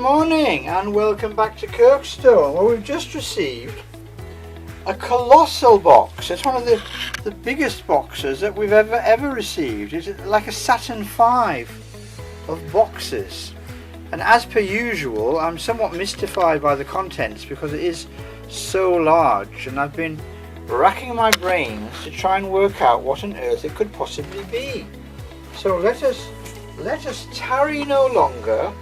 morning and welcome back to Kirkstone. Well, we've just received a colossal box. It's one of the biggest boxes that we've ever received. It's like a Saturn V of boxes. And as per usual, I'm somewhat mystified by the contents because it is so large, and I've been racking my brains to try and work out what on earth it could possibly be. So let us tarry no longer.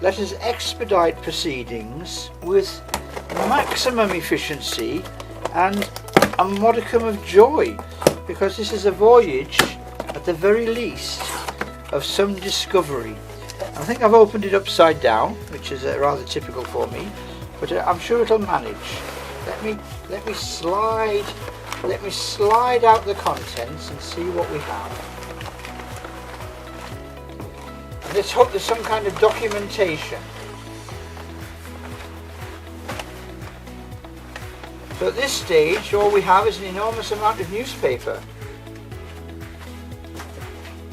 Let us expedite proceedings with maximum efficiency and a modicum of joy, because this is a voyage, at the very least, of some discovery. I think I've opened it upside down, which is rather typical for me, but I'm sure it'll manage. Let me slide out the contents and see what we have. Let's hope there's some kind of documentation. So at this stage, all we have is an enormous amount of newspaper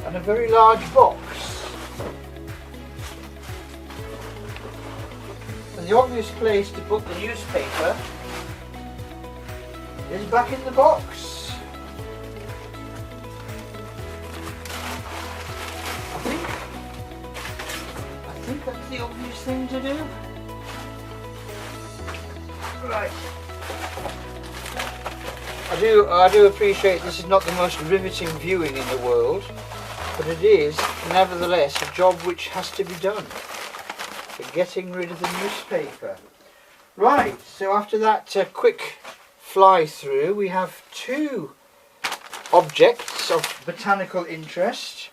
and a very large box. And the obvious place to put the newspaper is back in the box. I think that's the obvious thing to do. Right. I do appreciate this is not the most riveting viewing in the world, but it is nevertheless a job which has to be done for getting rid of the newspaper. Right, so after that quick fly through, we have two objects of botanical interest.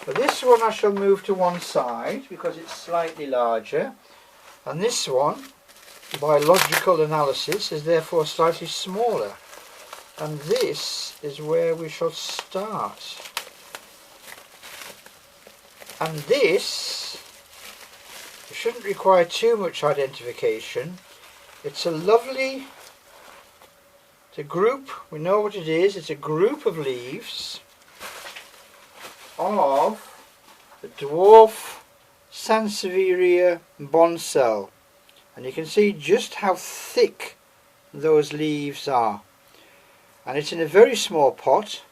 But this one I shall move to one side because it's slightly larger, and this one, by logical analysis, is therefore slightly smaller. And this is where we shall start. And this shouldn't require too much identification. It's a lovely, it's a group, we know what it is, it's a group of leaves of the dwarf Sansevieria Bonsell, and you can see just how thick those leaves are, and it's in a very small pot.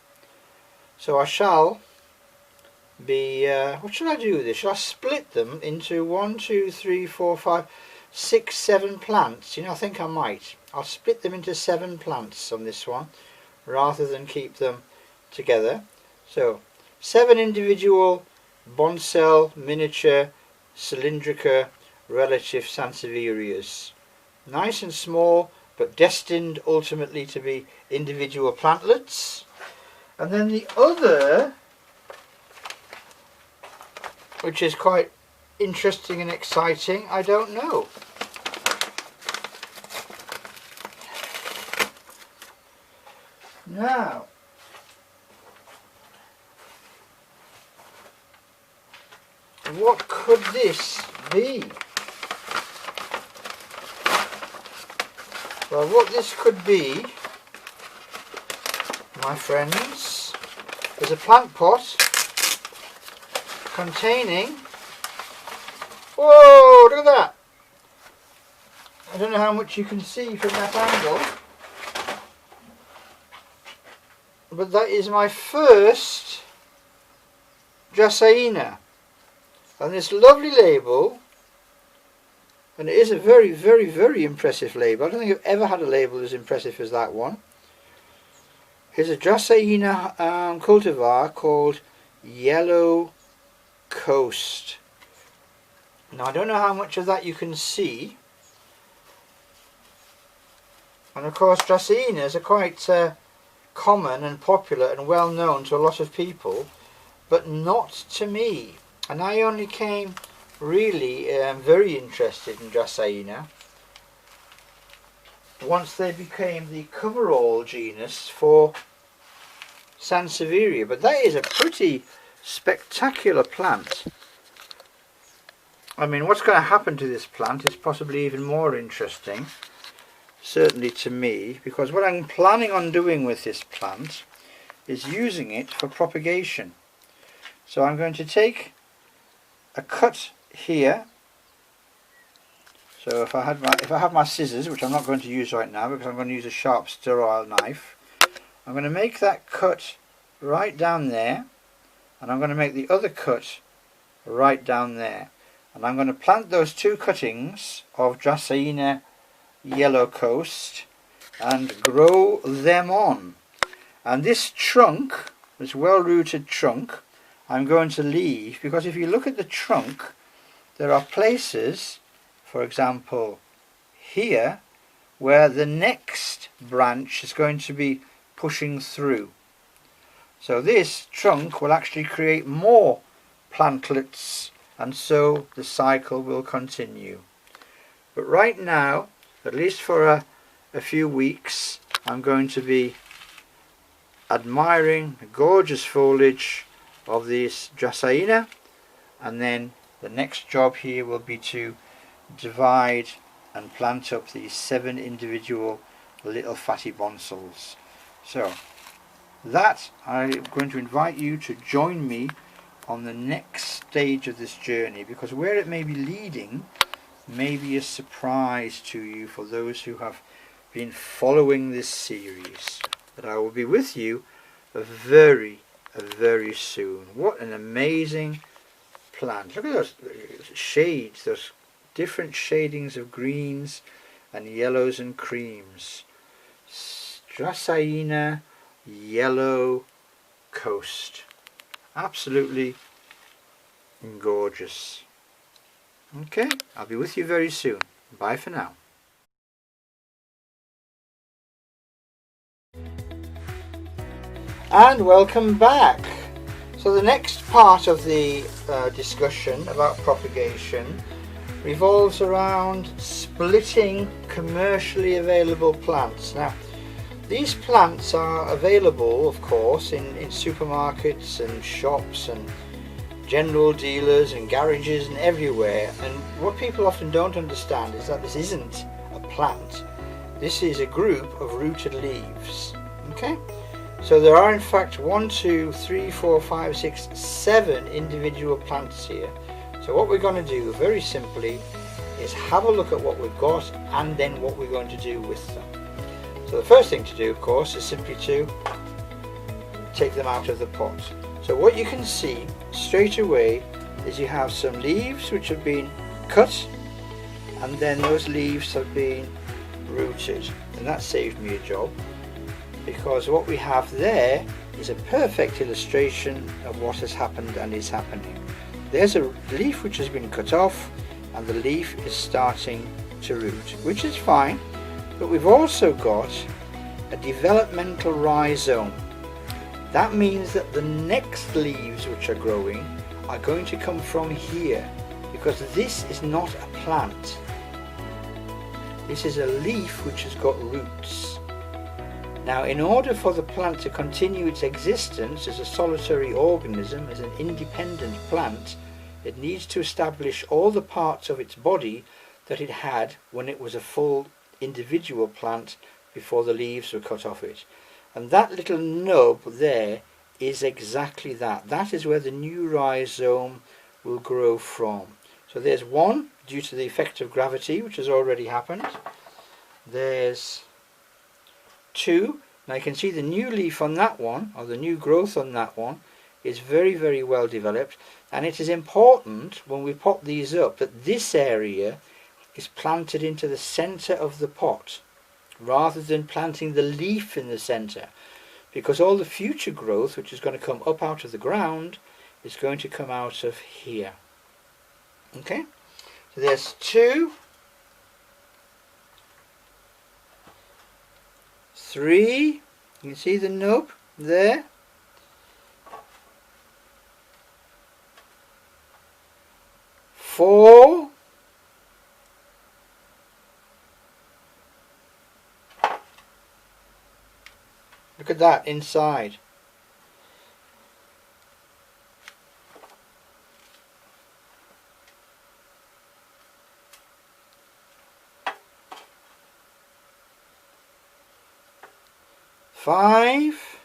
So I shall be what shall I do with this? Shall I split them into 1, 2, 3, 4, 5, 6, 7 plants? You know, I think I might. I'll split them into 7 plants on this one rather than keep them together. So 7 individual Bonsell miniature cylindrica relative Sansevierias. Nice and small, but destined ultimately to be individual plantlets. And then the other, which is quite interesting and exciting, I don't know. Now, what could this be? Well, what this could be, my friends, is a plant pot containing, whoa, look at that! I don't know how much you can see from that angle, but that is my first Dracæna. And this lovely label, and it is a very, very, very impressive label. I don't think I've ever had a label as impressive as that one. It's a Dracæna cultivar called Yellow Coast. Now I don't know how much of that you can see. And of course Dracænas are quite common and popular and well known to a lot of people, but not to me. And I only came really very interested in Dracæna once they became the coverall genus for Sansevieria. But that is a pretty spectacular plant. I mean, what's going to happen to this plant is possibly even more interesting, certainly to me, because what I'm planning on doing with this plant is using it for propagation. So I'm going to take a cut here So if I have my scissors, which I'm not going to use right now because I'm going to use a sharp sterile knife, I'm going to make that cut right down there, and I'm going to make the other cut right down there, and I'm going to plant those two cuttings of Dracaena Yellow Coast and grow them on. And this trunk, this well-rooted trunk, I'm going to leave, because if you look at the trunk, there are places, for example here, where the next branch is going to be pushing through. So this trunk will actually create more plantlets, and so the cycle will continue. But right now, at least for a few weeks, I'm going to be admiring the gorgeous foliage of this Dracaena, and then the next job here will be to divide and plant up these 7 individual little fatty bonsals. So that, I'm going to invite you to join me on the next stage of this journey, because where it may be leading may be a surprise to you for those who have been following this series. But I will be with you very soon. What an amazing plant. Look at those shades, those different shadings of greens and yellows and creams. Dracaena Yellow Coast. Absolutely gorgeous. Okay, I'll be with you very soon. Bye for now. And welcome back. So the next part of the discussion about propagation revolves around splitting commercially available plants. Now, these plants are available, of course, in supermarkets and shops and general dealers and garages and everywhere. And what people often don't understand is that this isn't a plant. This is a group of rooted leaves. Okay? So there are in fact 1, 2, 3, 4, 5, 6, 7 individual plants here. So what we're going to do very simply is have a look at what we've got and then what we're going to do with them. So the first thing to do, of course, is simply to take them out of the pot. So what you can see straight away is you have some leaves which have been cut, and then those leaves have been rooted, and that saved me a job, because what we have there is a perfect illustration of what has happened and is happening. There's a leaf which has been cut off, and the leaf is starting to root, which is fine. But we've also got a developmental rhizome. That means that the next leaves which are growing are going to come from here, because this is not a plant. This is a leaf which has got roots. Now, in order for the plant to continue its existence as a solitary organism, as an independent plant, it needs to establish all the parts of its body that it had when it was a full individual plant before the leaves were cut off it. And that little nub there is exactly that. That is where the new rhizome will grow from. So there's one, due to the effect of gravity, which has already happened. There's 2. Now you can see the new leaf on that one, or the new growth on that one, is very well developed. And it is important when we pot these up that this area is planted into the center of the pot, rather than planting the leaf in the center, because all the future growth which is going to come up out of the ground is going to come out of here. Okay, so there's 2, 3, you can see the nub there, 4, look at that inside. 5,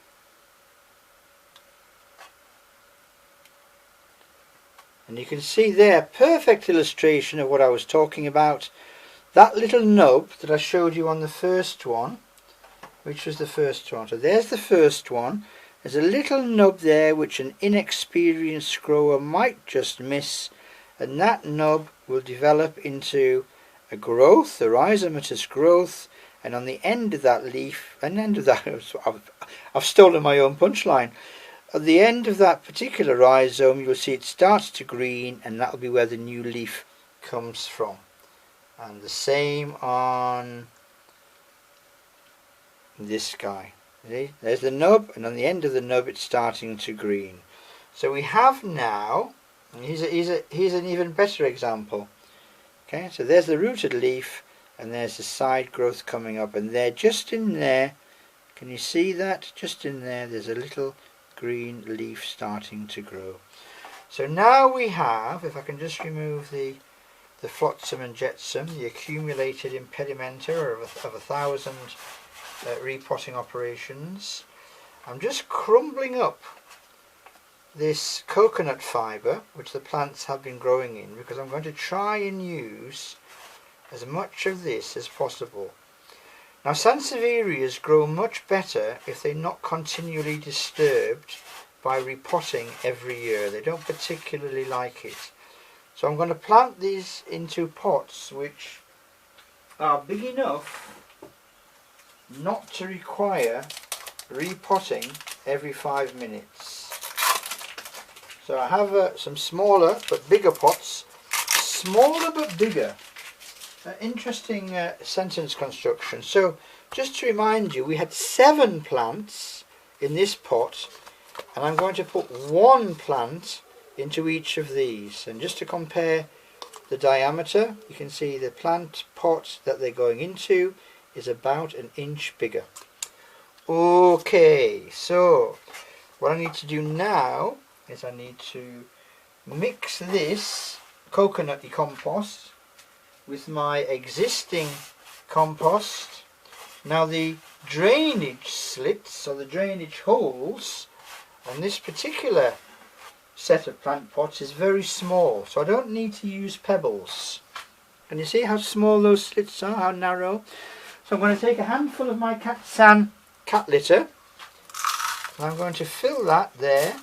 and you can see there, perfect illustration of what I was talking about. that little nub that I showed you on the first one, which was the first one, so there's the first one. There's a little nub there which an inexperienced grower might just miss, and that nub will develop into a growth, a rhizomatous growth, and on the end of that leaf, I've stolen my own punchline. At the end of that particular rhizome, you'll see it starts to green, and that'll be where the new leaf comes from. And the same on this guy. See? There's the nub, and on the end of the nub it's starting to green. So we have now, and here's an even better example. Okay, so there's the rooted leaf, and there's the side growth coming up, and there, just in there, can you see that? Just in there, there's a little green leaf starting to grow. So now we have, if I can just remove the flotsam and jetsam, the accumulated impedimenta of 1,000 repotting operations. I'm just crumbling up this coconut fibre which the plants have been growing in, because I'm going to try and use as much of this as possible. Now, Sansevierias grow much better if they're not continually disturbed by repotting every year. They don't particularly like it. So I'm going to plant these into pots which are big enough not to require repotting every 5 minutes. So I have some smaller but bigger pots. Smaller but bigger. Interesting sentence construction. So just to remind you, we had 7 plants in this pot, and I'm going to put 1 plant into each of these. And just to compare the diameter, you can see the plant pot that they're going into is about 1 inch bigger. Okay, so what I need to do now is I need to mix this coconutty compost with my existing compost. Now, the drainage slits, or the drainage holes, on this particular set of plant pots is very small, so I don't need to use pebbles. Can you see how small those slits are, how narrow? So I'm going to take a handful of my Katsan cat litter, and I'm going to fill that there.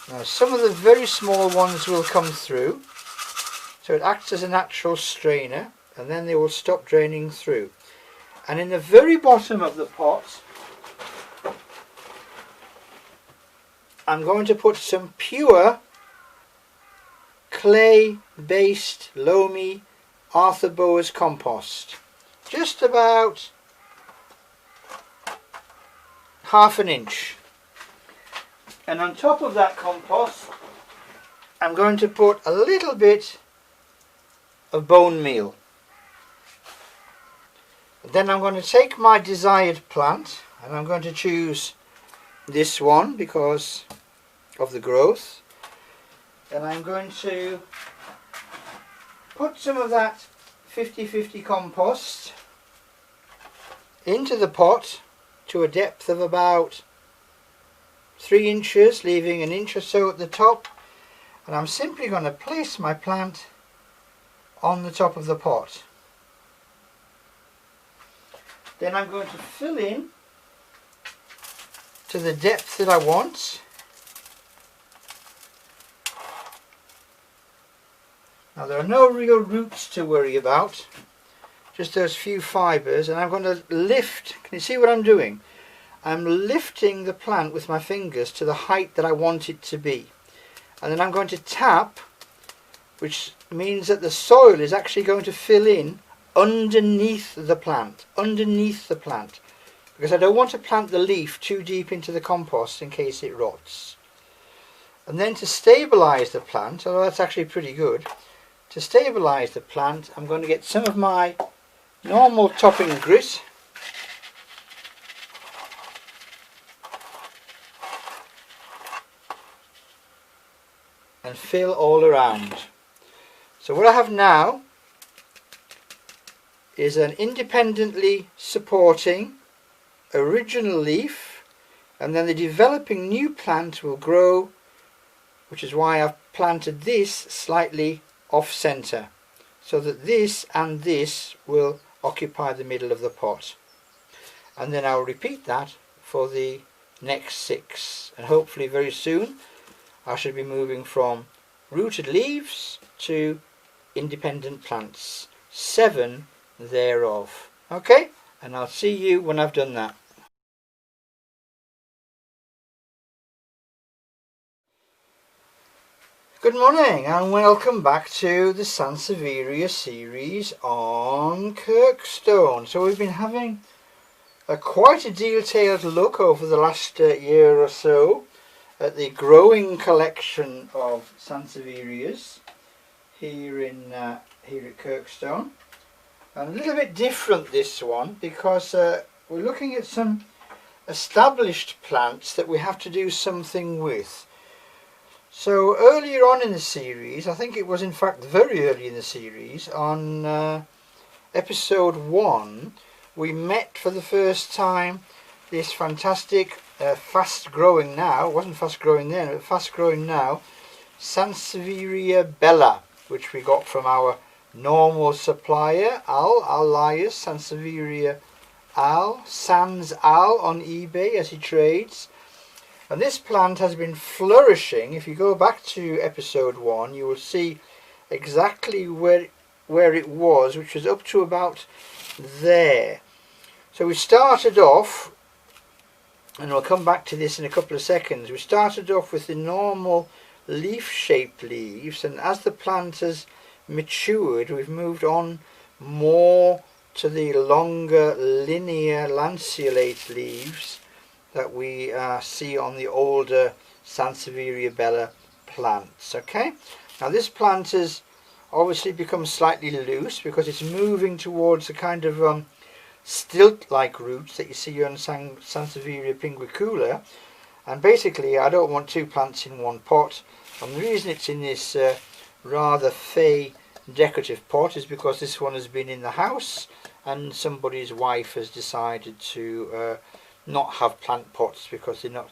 Now, some of the very small ones will come through, so it acts as a natural strainer, and then they will stop draining through. And in the very bottom of the pot, I'm going to put some pure clay-based loamy Arthur Boas compost, just about ½ an inch. And on top of that compost, I'm going to put a little bit of bone meal. Then I'm going to take my desired plant, and I'm going to choose this one because of the growth, and I'm going to put some of that 50-50 compost into the pot to a depth of about 3 inches, leaving 1 inch or so at the top, and I'm simply going to place my plant on the top of the pot. Then I'm going to fill in to the depth that I want. Now, there are no real roots to worry about, just those few fibres, and I'm going to lift. Can you see what I'm doing? I'm lifting the plant with my fingers to the height that I want it to be, and then I'm going to tap, which means that the soil is actually going to fill in underneath the plant, because I don't want to plant the leaf too deep into the compost in case it rots. And then to stabilise the plant, although that's actually pretty good, to stabilise the plant, I'm going to get some of my normal topping grit and fill all around. So what I have now is an independently supporting original leaf, and then the developing new plant will grow, which is why I've planted this slightly off centre. so that this and this will occupy the middle of the pot. And then I'll repeat that for the next 6, and hopefully very soon I should be moving from rooted leaves to independent plants, 7 thereof. Okay, and I'll see you when I've done that. Good morning and welcome back to the Sansevieria series on Kirkstone. So we've been having quite a detailed look over the last year or so at the growing collection of Sansevierias here at Kirkstone. And a little bit different this one because we're looking at some established plants that we have to do something with. So earlier on in the series, I think it was in fact very early in the series, on episode 1, we met for the first time this fantastic fast growing now, it wasn't fast growing then, but fast growing now, Sansevieria bella, which we got from our normal supplier, Al Lias, Sansevieria Al, Sans Al on eBay as he trades. And this plant has been flourishing. If you go back to episode 1, you will see exactly where it was, which was up to about there. So we started off, and we'll come back to this in a couple of seconds, we started off with the normal leaf-shaped leaves, and as the plant has matured, we've moved on more to the longer linear lanceolate leaves that we see on the older Sansevieria bella plants. Okay, now this plant has obviously become slightly loose because it's moving towards the kind of stilt-like roots that you see on Sansevieria pinguicula, and basically I don't want 2 plants in one pot, and the reason it's in this rather fey decorative pot is because this one has been in the house and somebody's wife has decided to not have plant pots because they're not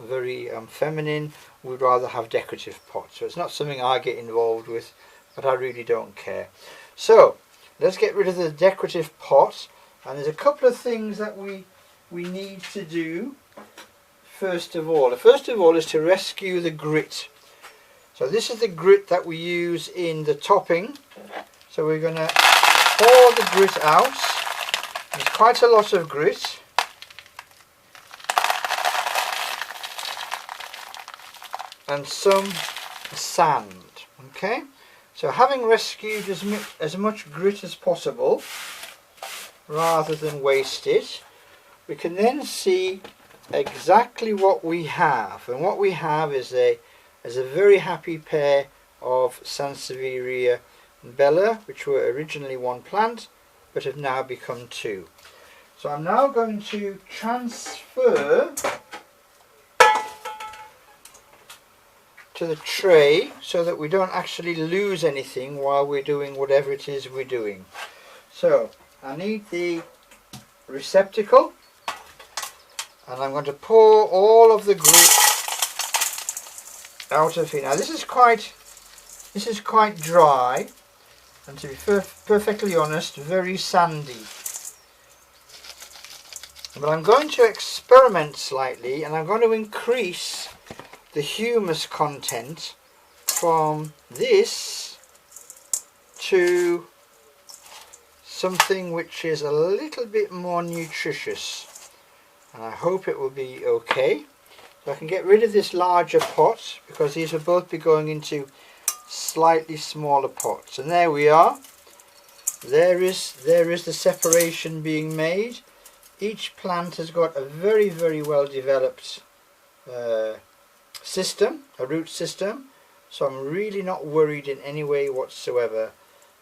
very feminine. We'd rather have decorative pots, so it's not something I get involved with, but I really don't care. So let's get rid of the decorative pot, and there's a couple of things that we need to do. First of all is to rescue the grit. So this is the grit that we use in the topping, so we're going to pour the grit out. There's quite a lot of grit. And some sand. Okay, so having rescued as much grit as possible rather than waste it, we can then see exactly what we have, and what we have is a very happy pair of Sansevieria bella, which were originally 1 plant but have now become 2. So I'm now going to transfer to the tray so that we don't actually lose anything while we're doing whatever it is we're doing. So I need the receptacle, and I'm going to pour all of the grit out of here. Now this is quite dry, and to be perfectly honest, very sandy. But I'm going to experiment slightly, and I'm going to increase the humus content from this to something which is a little bit more nutritious, and I hope it will be okay. So I can get rid of this larger pot because these will both be going into slightly smaller pots, and there we are. There is the separation being made. Each plant has got a very, very well developed system, a root system, so I'm really not worried in any way whatsoever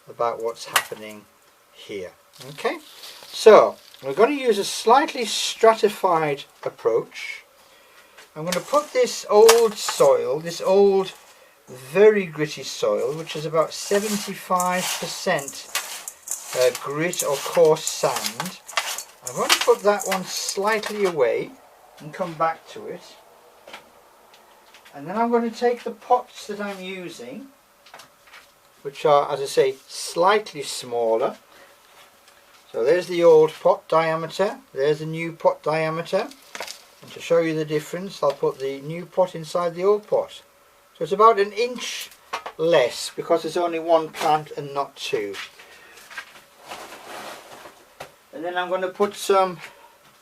about what's happening here. Okay, so we're going to use a slightly stratified approach. I'm going to put this old soil, this old very gritty soil, which is about 75% grit or coarse sand. I'm going to put that one slightly away and come back to it. And then I'm going to take the pots that I'm using which are, as I say, slightly smaller. So there's the old pot diameter, there's the new pot diameter, and to show you the difference I'll put the new pot inside the old pot. So it's about an inch less because there's only one plant and not two. And then I'm going to put some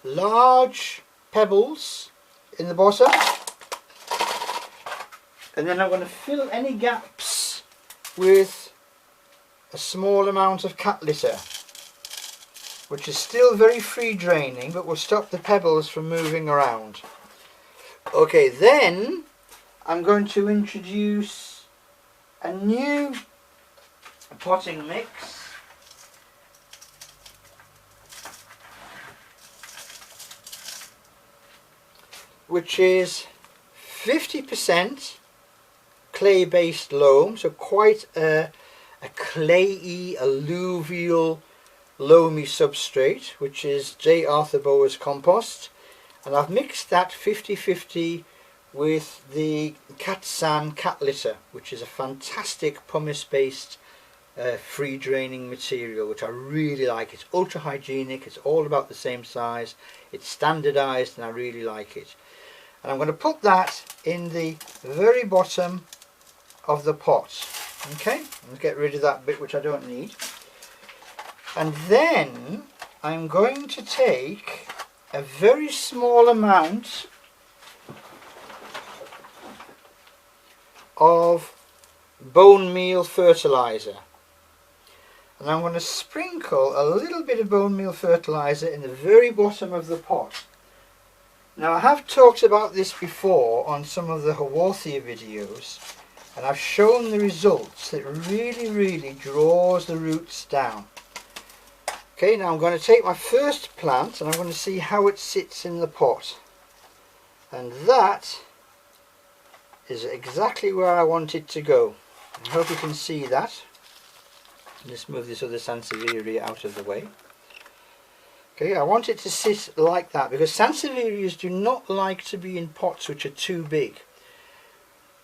large pebbles in the bottom, and then I'm going to fill any gaps with a small amount of cat litter, which is still very free draining but will stop the pebbles from moving around. Okay, then I'm going to introduce a new potting mix. Which is 50% clay-based loam, so quite a clayey, alluvial, loamy substrate, which is J. Arthur Bower's compost, and I've mixed that 50-50 with the Katsan cat litter, which is a fantastic pumice-based free draining material, which I really like. It's ultra hygienic, it's all about the same size, it's standardized, and I really like it. And I'm going to put that in the very bottom of the pot. Okay, let's get rid of that bit which I don't need. And then I'm going to take a very small amount of bone meal fertilizer. And I'm going to sprinkle a little bit of bone meal fertilizer in the very bottom of the pot. Now I have talked about this before on some of the Haworthia videos, and I've shown the results. It really draws the roots down. Okay, now I'm going to take my first plant and I'm going to see how it sits in the pot. And that is exactly where I want it to go. I hope you can see that. Let's move this other Sansevieria out of the way. Okay, I want it to sit like that because Sansevierias do not like to be in pots which are too big.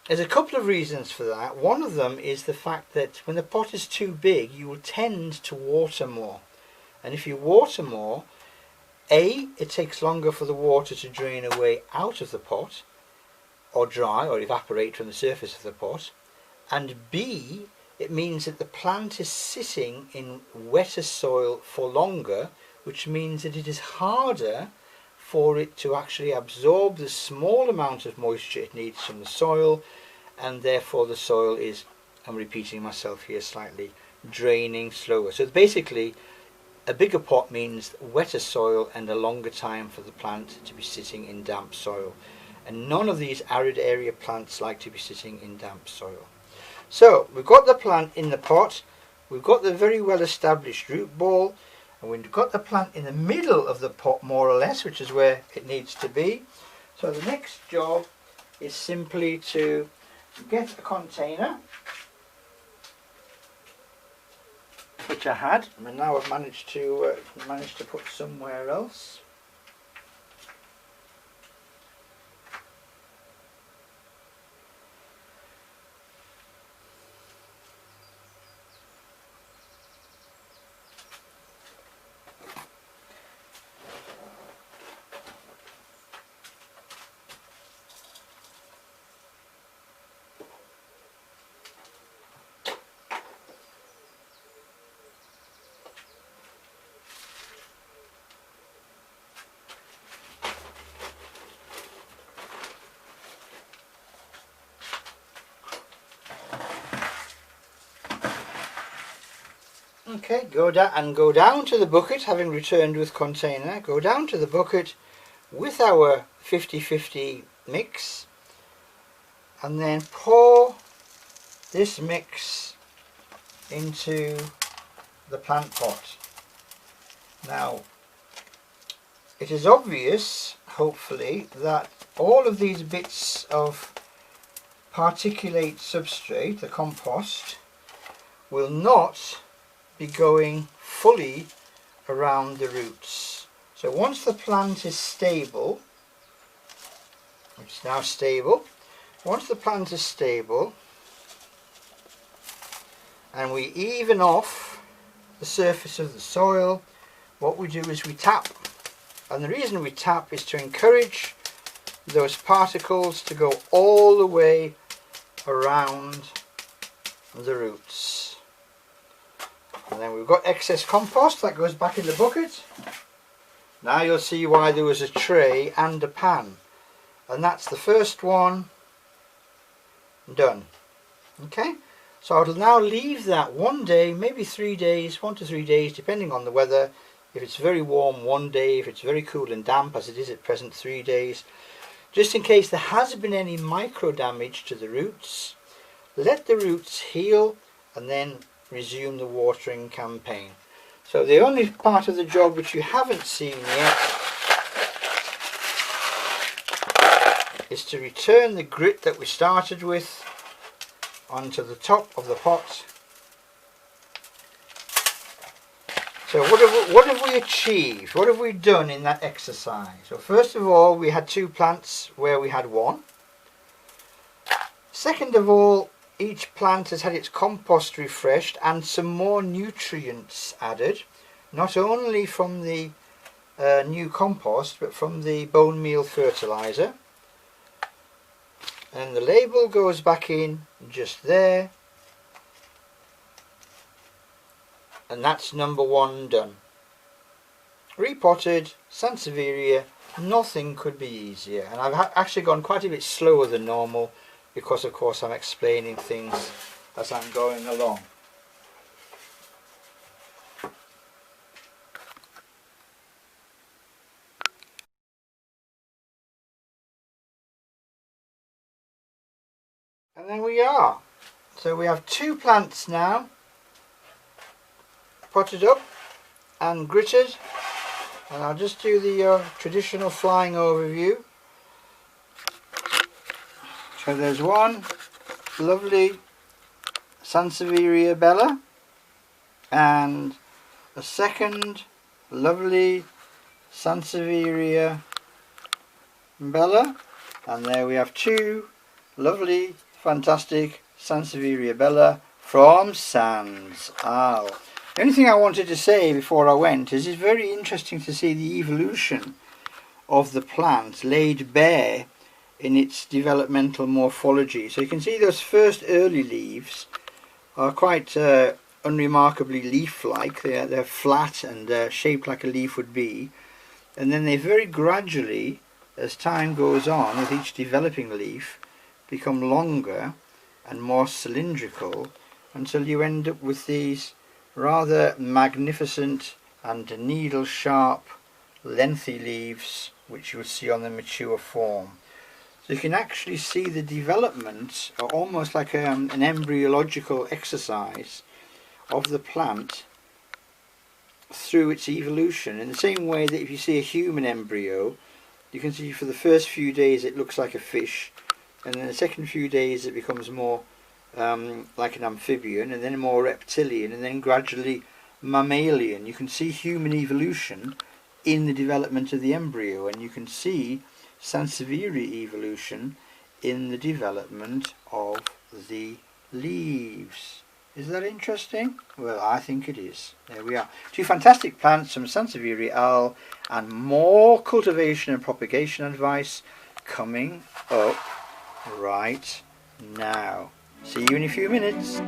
There's a couple of reasons for that. One of them is the fact that when the pot is too big, you will tend to water more. And if you water more, A, it takes longer for the water to drain away out of the pot, or dry, or evaporate from the surface of the pot. And B, it means that the plant is sitting in wetter soil for longer, which means that it is harder for it to actually absorb the small amount of moisture it needs from the soil, and therefore the soil is, I'm repeating myself here slightly, draining slower. So basically a bigger pot means wetter soil and a longer time for the plant to be sitting in damp soil, and none of these arid area plants like to be sitting in damp soil. So we've got the plant in the pot, we've got the very well established root ball, and we've got the plant in the middle of the pot more or less, which is where it needs to be. So the next job is simply to get a container, which I had, and now I've managed to put somewhere else. Okay, go down to the bucket, having returned with container, go down to the bucket with our 50-50 mix, and then pour this mix into the plant pot. Now, it is obvious, hopefully, that all of these bits of particulate substrate, the compost, will not be going fully around the roots. So once the plant is stable, it's now stable, once the plant is stable, and we even off the surface of the soil, what we do is we tap. And the reason we tap is to encourage those particles to go all the way around the roots. And then we've got excess compost that goes back in the bucket. Now you'll see why there was a tray and a pan. And that's the first one done. Okay, so I'll now leave that 1 day, maybe 3 days, 1 to 3 days, depending on the weather. If it's very warm, 1 day. If it's very cool and damp, as it is at present, 3 days. Just in case there has been any micro damage to the roots, let the roots heal and then resume the watering campaign. So the only part of the job which you haven't seen yet is to return the grit that we started with onto the top of the pot. So what have we achieved? What have we done in that exercise? Well, first of all, we had 2 plants where we had 1. Second of all, each plant has had its compost refreshed and some more nutrients added, not only from the new compost but from the bone meal fertilizer. And the label goes back in just there. And that's number 1 done. Repotted, Sansevieria, nothing could be easier. And I've actually gone quite a bit slower than normal because of course I'm explaining things as I'm going along. And there we are. So we have 2 plants now, potted up and gritted, and I'll just do the traditional flying overview. So there's one lovely Sansevieria bella and a second lovely Sansevieria bella, and there we have 2 lovely fantastic Sansevieria bella from Sans Isle. The only thing I wanted to say before I went is it's very interesting to see the evolution of the plant laid bare in its developmental morphology. So you can see those first early leaves are quite unremarkably leaf-like. They're flat and shaped like a leaf would be, and then they very gradually, as time goes on with each developing leaf, become longer and more cylindrical until you end up with these rather magnificent and needle sharp lengthy leaves which you'll see on the mature form. So you can actually see the development, or almost like an embryological exercise of the plant through its evolution, in the same way that if you see a human embryo, you can see for the first few days it looks like a fish, and in the second few days it becomes more like an amphibian, and then more reptilian, and then gradually mammalian. You can see human evolution in the development of the embryo, and you can see Sansevieria evolution in the development of the leaves. Is that interesting? Well, I think it is. There we are. 2 fantastic plants from Sansevieria Isle, and more cultivation and propagation advice coming up right now. See you in a few minutes.